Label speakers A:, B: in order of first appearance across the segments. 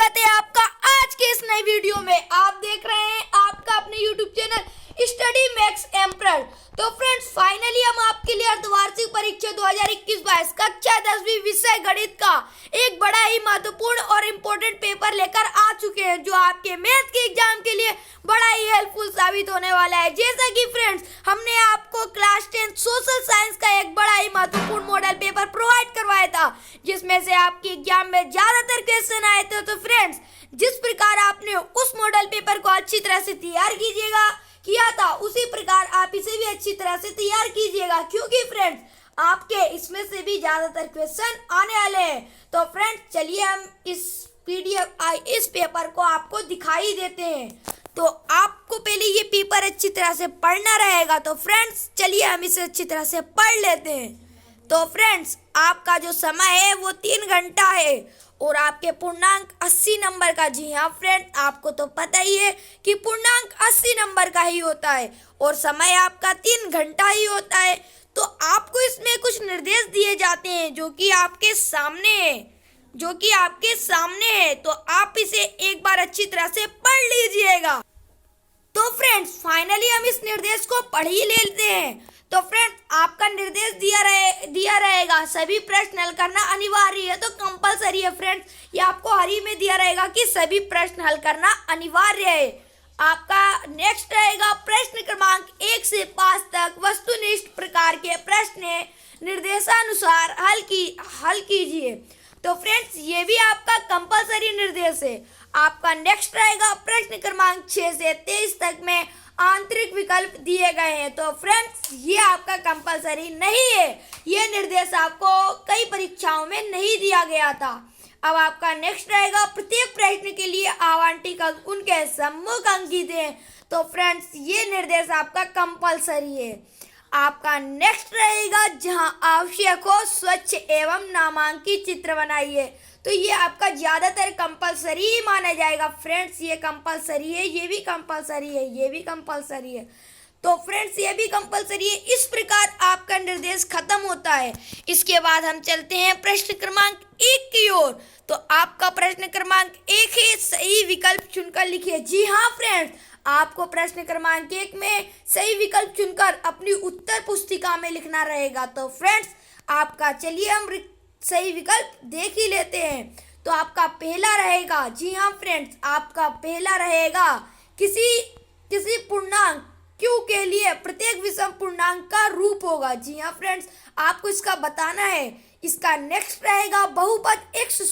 A: स्वागत है आपका आज के इस नई वीडियो में। आप देख रहे हैं आपका अपने YouTube channel study max emperor. तो फ्रेंड्स, फाइनली हम आपके लिए अर्धवार्षिक परीक्षा 2021-22 कक्षा 10वीं विषय गणित का एक बड़ा ही महत्वपूर्ण और इम्पोर्टेंट पेपर लेकर आ चुके हैं, जो आपके मैथ के एग्जाम के लिए बड़ा ही हेल्पफुल साबित होने वाला है। जैसा कि फ्रेंड्स, हमने आपको क्लास 10 सोशल साइंस का एक बड़ा ही महत्वपूर्ण मॉडल पेपर प्रोवाइड करवाया था, जिसमें से आपके एग्जाम में ज्यादातर क्वेश्चन आए थे। तो फ्रेंड्स, जिस प्रकार आपने उस मॉडल पेपर को अच्छी तरह से तैयार किया था, उसी प्रकार आप इसे भी अच्छी तरह से तैयार कीजिएगा, क्योंकि फ्रेंड्स आपके इसमें से भी ज्यादातर क्वेश्चन आने वाले हैं। तो फ्रेंड्स, चलिए हम इस पेपर को आपको दिखाई देते हैं। तो आपको पहले ये पेपर अच्छी तरह से पढ़ना रहेगा। तो फ्रेंड्स, चलिए हम इसे अच्छी तरह से पढ़ लेते हैं। तो फ्रेंड्स, आपका जो समय है वो 3 घंटा है और आपके पूर्णांक 80 नंबर का। जी हाँ फ्रेंड्स, आपको तो पता ही है कि पूर्णांक 80 नंबर का ही होता है और समय आपका 3 घंटा ही होता है। तो आपको इसमें कुछ निर्देश दिए जाते हैं जो कि आपके सामने है। तो आप इसे एक बार अच्छी तरह से पढ़ लीजिएगा। तो फ्रेंड्स, फाइनली हम इस निर्देश को पढ़ ही लेते हैं। तो फ्रेंड्स, आपका निर्देश दिया रहेगा सभी प्रश्न हल करना अनिवार्य है। तो कंपलसरी है फ्रेंड्स, ये आपको हरी में दिया रहेगा कि सभी प्रश्न हल करना अनिवार्य है। आपका नेक्स्ट रहेगा प्रश्न क्रमांक 1 से 5 तक वस्तुनिष्ठ प्रकार के प्रश्न निर्देशानुसार हल कीजिए। तो फ्रेंड्स, ये भी आपका कंपलसरी निर्देश है। आपका नेक्स्ट रहेगा प्रश्न क्रमांक 6 से 23 तक में आंतरिक विकल्प दिए गए हैं। तो फ्रेंड्स, ये आपका कंपलसरी नहीं है, ये निर्देश आपको कई परीक्षाओं में नहीं दिया गया था। अब आपका नेक्स्ट रहेगा प्रत्येक प्रश्न के लिए आवंटित अंक उनके सम्मुख अंकित हैं। तो फ्रेंड्स, ये निर्देश आपका कंपलसरी है। आपका नेक्स्ट रहेगा जहां आवश्यक हो स्वच्छ एवं नामांकित चित्र बनाइए। तो ये आपका ज्यादातर कंपलसरी ही माना जाएगा। फ्रेंड्स, ये कंपलसरी है, ये भी कंपलसरी है, ये भी कंपलसरी है। तो फ्रेंड्स, ये भी कंपलसरी है। इस प्रकार आपका निर्देश खत्म होता है। इसके बाद हम चलते हैं प्रश्न क्रमांक 1 की ओर। तो आपका प्रश्न क्रमांक 1 है, सही विकल्प चुनकर लिखिए। जी हाँ फ्रेंड्स, आपको प्रश्न क्रमांक 1 में सही विकल्प चुनकर अपनी उत्तर पुस्तिका में लिखना रहेगा। तो फ्रेंड्स, आपका चलिए हम सही विकल्प देख ही लेते हैं। तो आपका पहला रहेगा, जी हाँ फ्रेंड्स, आपका पहला रहेगा किसी पूर्णांक Q के लिए प्रत्येक विषम पूर्णांक का रूप होगा। जी हाँ फ्रेंड्स, आपको इसका बताना है। इसका नेक्स्ट रहेगा बहुपद x² -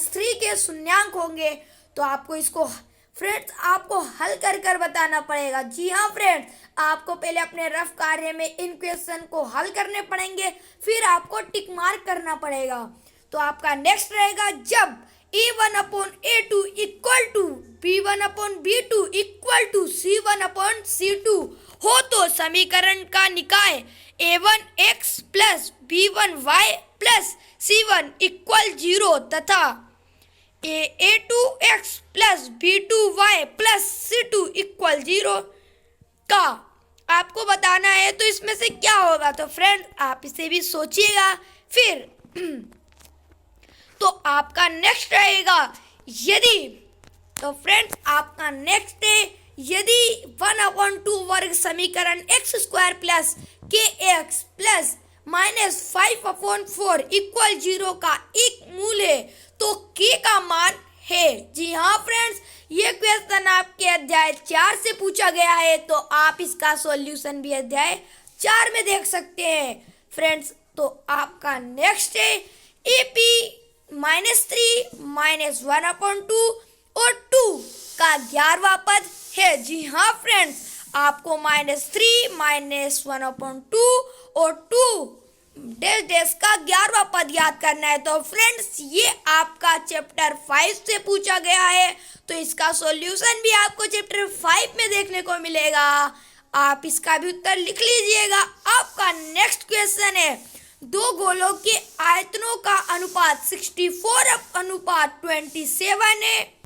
A: 3 के शून्यांक होंगे। तो आपको इसको फ्रेंड्स आपको हल कर बताना पड़ेगा। जी हाँ फ्रेंड्स, आपको पहले अपने रफ कार्य में इन क्वेश्चन को हल करने पड़ेंगे, फिर आपको टिक मार्क करना पड़ेगा। तो आपका नेक्स्ट रहेगा जब A1/A2 = B1/B2 = C1/C2 हो तो समीकरण का निकाय A1x + B1y + C1 = 0 तथा A2x + B2y + C2 = 0 का आपको बताना है। तो इसमें से क्या होगा? तो फ्रेंड्स, आप इसे भी सोचिएगा। फिर तो आपका नेक्स्ट रहेगा आपका नेक्स्ट है यदि 1/2 वर्ग समीकरण x² + kx + -5/4 = 0 का एक मूल है तो k का मान है। जी हाँ फ्रेंड्स, ये क्वेश्चन आपके अध्याय 4 से पूछा गया है। तो आप इसका सॉल्यूशन भी अध्याय 4 में देख सकते हैं फ्रेंड्स। तो आपका नेक्स्ट है AP -3 - 1/2 और 2 का 11वां पद है। जी हाँ फ्रेंड्स, आपको -3 - 1/2 और 2 डैश का 11वां पद याद करना है। तो फ्रेंड्स, ये आपका चैप्टर 5 से पूछा गया है। तो इसका सॉल्यूशन भी आपको चैप्टर 5 में देखने को मिलेगा। आप इसका भी उत्तर लिख लीजिएगा। आपका नेक्स्ट क्वेश्चन है दो गोलों के आयतनों का अनुपात 64/27 है,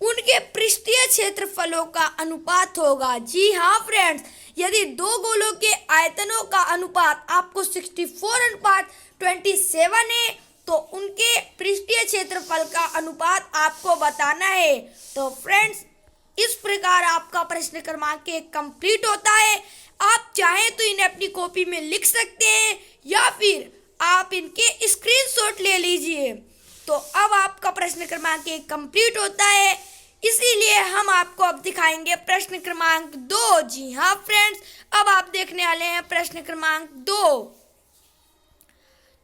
A: उनके पृष्ठीय क्षेत्रफलों का अनुपात होगा। जी हाँ फ्रेंड्स, यदि दो गोलों के आयतनों का अनुपात आपको 64/27 है तो उनके पृष्ठीय क्षेत्रफल का अनुपात आपको बताना है। तो फ्रेंड्स, इस प्रकार आपका प्रश्न क्रमांक 1 कंप्लीट होता है। आप चाहें तो इन्हें अपनी कॉपी में लिख सकते हैं या फिर आप इनके स्क्रीनशॉट ले लीजिए। तो अब आपका प्रश्न क्रमांक 1 कंप्लीट होता है, इसीलिए हम आपको अब दिखाएंगे प्रश्न क्रमांक 2। जी हाँ फ्रेंड्स, अब आप देखने वाले हैं प्रश्न क्रमांक 2।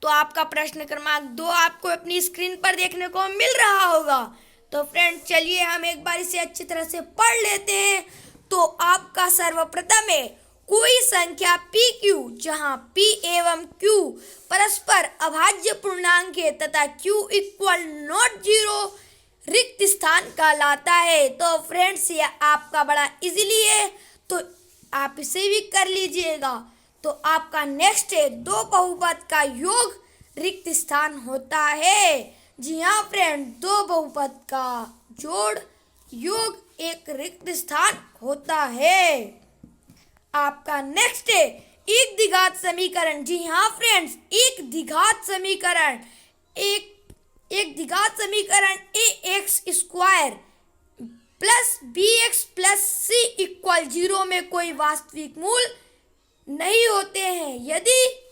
A: तो आपका प्रश्न क्रमांक 2 आपको अपनी स्क्रीन पर देखने को मिल रहा होगा। तो फ्रेंड्स, चलिए हम एक बार इसे अच्छी तरह से पढ़ लेते हैं। तो आपका सर्वप्रथम है, कोई संख्या पी क्यू जहाँ पी एवं क्यू परस्पर अभाज्य पूर्णांक है तथा क्यू इक्वल नॉट जीरो रिक्त स्थान कहलाता है। तो फ्रेंड्स, ये आपका बड़ा इजीली है, तो आप इसे भी कर लीजिएगा। तो आपका नेक्स्ट है, दो बहुपद का योग रिक्त स्थान होता है। जी हाँ फ्रेंड, दो बहुपद का जोड़ योग एक रिक्त स्थान होता है। आपका नेक्स्ट है, एक द्विघात समीकरण। जी हाँ फ्रेंड्स, एक द्विघात समीकरण एक द्विघात समीकरण A x square plus B x plus C equal 0 में कोई वास्तविक मूल नहीं होते हैं। यदि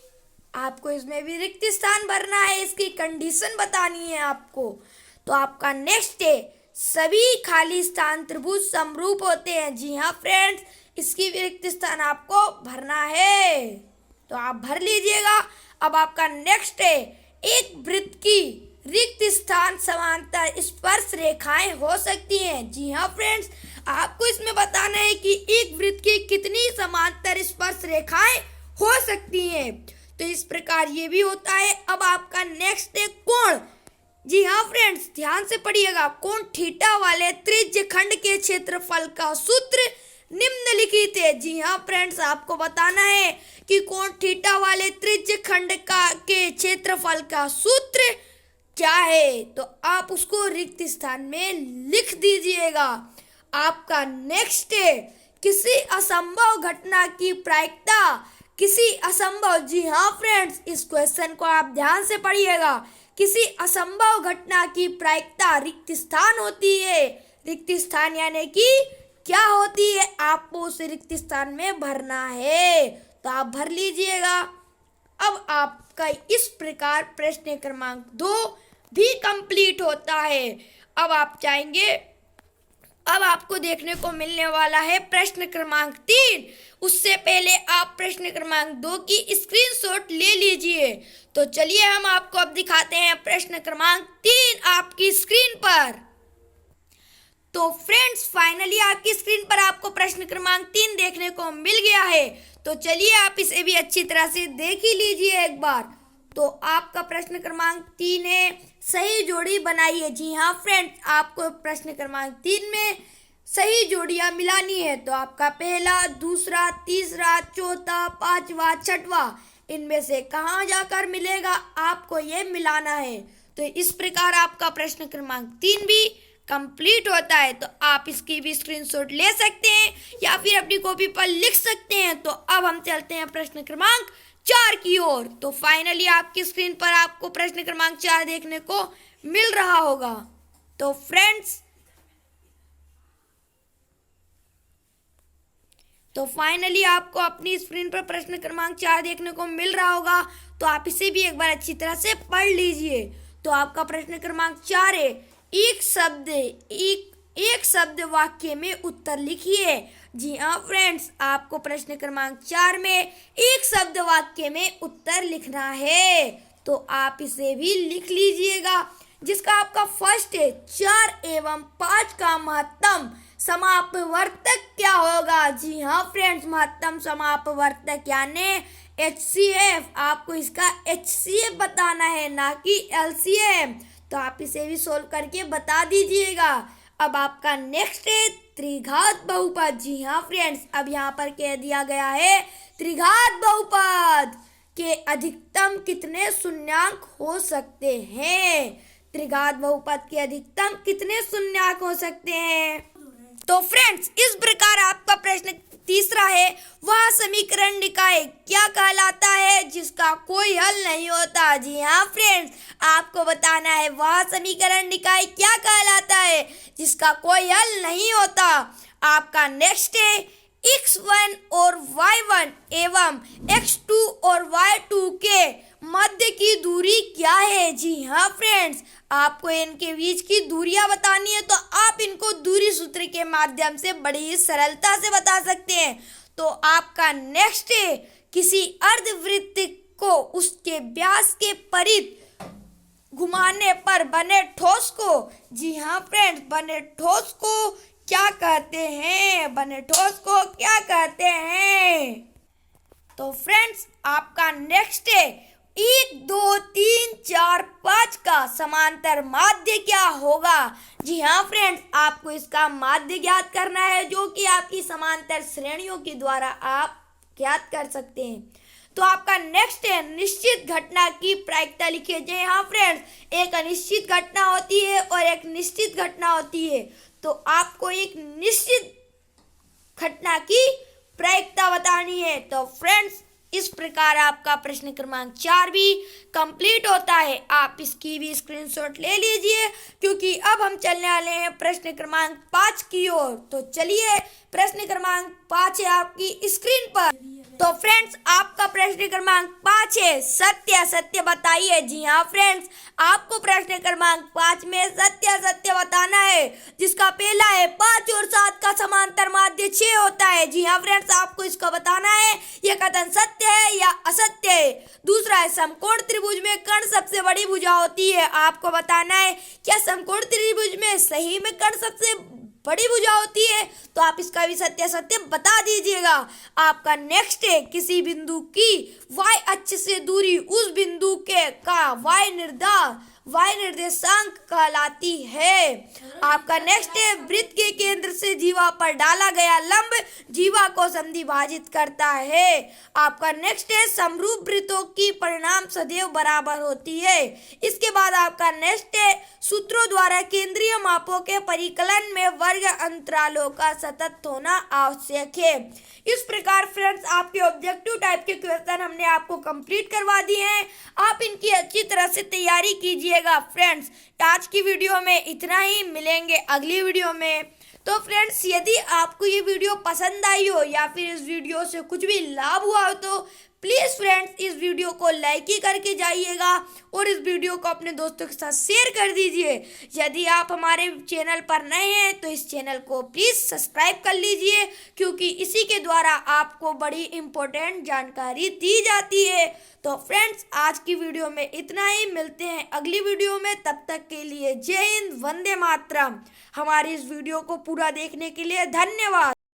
A: आपको इसमें भी रिक्त स्थान भरना है, इसकी कंडीशन बतानी है आपको। तो आपका नेक्स्ट है, सभी खाली स्थान त्रिभुज समरूप होते हैं। जी हाँ फ्रेंड्स, इसकी भी रिक्त स्थान आपको भरना है, तो आप भर लीजिएगा। अब आपका नेक्स्ट है, एक वृत्त की रिक्त स्थान समांतर स्पर्श रेखाएं हो सकती हैं। जी हाँ फ्रेंड्स, आपको इसमें बताना है कि एक वृत्त की कितनी समांतर स्पर्श रेखाएं हो सकती हैं। तो इस प्रकार ये भी होता है। अब आपका नेक्स्ट है कोण। जी हाँ फ्रेंड्स, ध्यान से पढ़िएगा। कोण थीटा वाले त्रिज्य खंड के क्षेत्रफल का सूत्र निम्नलिखित है। जी हाँ फ्रेंड्स, आपको बताना है कि कोण थीटा वाले त्रिज्य खंड के क्षेत्रफल का सूत्र क्या है। तो आप उसको रिक्त स्थान में लिख दीजिएगा। आपका नेक्स्ट है, किसी असंभव घटना की प्रायिकता किसी असंभव। जी हाँ फ्रेंड्स, इस क्वेश्चन को आप ध्यान से पढ़िएगा। किसी असंभव घटना की प्रायिकता रिक्त स्थान होती है। रिक्त स्थान यानी कि क्या होती है, आपको उस रिक्त स्थान में भरना है, तो आप भर लीजिएगा। अब आपका इस प्रकार प्रश्न क्रमांक 2 भी कंप्लीट होता है। अब आप चाहेंगे, अब आपको देखने को मिलने वाला है प्रश्न क्रमांक 3। उससे पहले आप प्रश्न क्रमांक 2 की स्क्रीनशॉट ले लीजिए। तो चलिए हम आपको अब दिखाते हैं प्रश्न क्रमांक 3 आपकी स्क्रीन पर। तो फ्रेंड्स, फाइनली आपकी स्क्रीन पर आपको प्रश्न क्रमांक 3 देखने को मिल गया है। तो चलिए आप इसे भी अच्छी तरह से देख ही लीजिए एक बार। तो आपका प्रश्न क्रमांक 3 है, सही जोड़ी बनाइए। जी हाँ फ्रेंड्स, आपको प्रश्न क्रमांक 3 में सही जोड़ियां मिलानी है। तो आपका पहला, दूसरा, तीसरा, चौथा, पांचवा, छठवा, इनमें से कहाँ जाकर मिलेगा, आपको ये मिलाना है। तो इस प्रकार आपका प्रश्न क्रमांक 3 भी कंप्लीट होता है। तो आप इसकी भी स्क्रीनशॉट ले सकते हैं या फिर अपनी कॉपी पर लिख सकते हैं। तो अब हम चलते हैं प्रश्न क्रमांक 4 की ओर। तो फाइनली आपकी स्क्रीन पर आपको प्रश्न क्रमांक 4 देखने को मिल रहा होगा। तो फ्रेंड्स, तो फाइनली आपको अपनी स्क्रीन पर प्रश्न क्रमांक 4 देखने को मिल रहा होगा। तो आप इसे भी एक बार अच्छी तरह से पढ़ लीजिए। तो आपका प्रश्न क्रमांक 4 है, एक शब्द वाक्य में उत्तर लिखिए। जी हाँ फ्रेंड्स, आपको प्रश्न क्रमांक 4 में एक शब्द वाक्य में उत्तर लिखना है। तो आप इसे भी लिख लीजिएगा, जिसका आपका फर्स्ट है, 4 एवं 5 का महत्तम समापवर्तक क्या होगा। जी हाँ फ्रेंड्स, महत्तम समापवर्तक यानी HCF। आपको इसका HCF बताना है, ना कि LCM। तो आप इसे भी सोल्व करके बता दीजिएगा। अब आपका नेक्स्ट है त्रिघात बहुपद। जी हाँ फ्रेंड्स, अब यहाँ पर कह दिया गया है त्रिघात बहुपद के अधिकतम कितने शून्यांक हो सकते हैं। त्रिघात बहुपद के अधिकतम कितने शून्यांक हो सकते हैं। तो फ्रेंड्स, इस प्रकार आपका प्रश्न तीसरा है, वह समीकरण निकाय क्या कहलाता है जिसका कोई हल नहीं होता। जी हाँ फ्रेंड्स, आपको बताना है वह समीकरण निकाय क्या कहलाता है जिसका कोई हल नहीं होता। आपका नेक्स्ट है, x1 और y1 एवं x2 और y2 के मध्य की दूरी क्या है। जी हाँ फ्रेंड्स, आपको इनके बीच की दूरियां बतानी है तो आप इनको दूरी सूत्र के माध्यम से बड़ी ही सरलता से बता सकते हैं। तो आपका नेक्स्ट है, किसी अर्धवृत्त को उसके व्यास के परिध घुमाने पर बने ठोस को, जी हाँ फ्रेंड्स, बने ठोस को क्या कहते हैं, बने ठोस को क्या कहते हैं। तो फ्रेंड्स, आपका नेक्स्ट है, 1 2 3 4 5 का समांतर माध्य क्या होगा। जी हाँ फ्रेंड्स, आपको इसका माध्य ज्ञात करना है जो कि आपकी समांतर श्रेणियों के द्वारा आप ज्ञात कर सकते हैं। तो आपका नेक्स्ट है, निश्चित घटना की प्रायिकता लिखिए। जी हाँ फ्रेंड्स, एक अनिश्चित घटना होती है और एक निश्चित घटना होती है। तो आपको एक निश्चित घटना की प्रायिकता बतानी है। तो फ्रेंड्स, इस प्रकार आपका प्रश्न क्रमांक 4 भी कंप्लीट होता है। आप इसकी भी स्क्रीनशॉट ले लीजिए क्योंकि अब हम चलने वाले हैं प्रश्न क्रमांक 5 की ओर। तो चलिए, प्रश्न क्रमांक 5 है आपकी स्क्रीन पर। तो फ्रेंड्स, आपका प्रश्न क्रमांक 5 है, सत्य असत्य बताइए। जी हाँ फ्रेंड्स, आपको प्रश्न क्रमांक 5 में सत्य असत्य बताना है, जिसका पहला है 5 और 7 का समांतर माध्य 6 होता है। जी हाँ फ्रेंड्स, आपको इसको बताना है यह कथन सत्य है या असत्य है। दूसरा है, समकोण त्रिभुज में कर्ण सबसे बड़ी भुजा होती है। आपको बताना है क्या समकोण त्रिभुज में सही में कर्ण सबसे बड़ी भुजा होती है। तो आप इसका भी सत्य असत्य बता दीजिएगा। आपका नेक्स्ट है, किसी बिंदु की y अक्ष से दूरी उस बिंदु के का y निर्देशांक कहलाती है। आपका नेक्स्ट है, वृत्त के केंद्र से जीवा पर डाला गया लंब जीवा को समद्विभाजित करता है। आपका नेक्स्ट है, समरूप वृत्तों की परिणाम सदैव बराबर होती है। इसके बाद आपका नेक्स्ट है, सूत्रों द्वारा केंद्रीय मापों के परिकलन में वर्ग अंतरालों का सतत होना आवश्यक है। इस प्रकार फ्रेंड्स, आपके ऑब्जेक्टिव टाइप के क्वेश्चन हमने आपको कंप्लीट करवा दिए हैं। आप इनकी अच्छी तरह से तैयारी कीजिएगा। फ्रेंड्स, आज की वीडियो में इतना ही, मिलेंगे अगली वीडियो में। तो फ्रेंड्स, यदि आपको ये वीडियो पसंद आई हो या फिर इस वीडियो से कुछ भी लाभ हुआ हो तो प्लीज़ फ्रेंड्स, इस वीडियो को लाइक ही करके जाइएगा और इस वीडियो को अपने दोस्तों के साथ शेयर कर दीजिए। यदि आप हमारे चैनल पर नए हैं तो इस चैनल को प्लीज़ सब्सक्राइब कर लीजिए क्योंकि इसी के द्वारा आपको बड़ी इम्पोर्टेंट जानकारी दी जाती है। तो फ्रेंड्स, आज की वीडियो में इतना ही, मिलते हैं अगली वीडियो में। तब तक के लिए जय हिंद, वंदे मातरम। हमारी इस वीडियो को पूरा देखने के लिए धन्यवाद।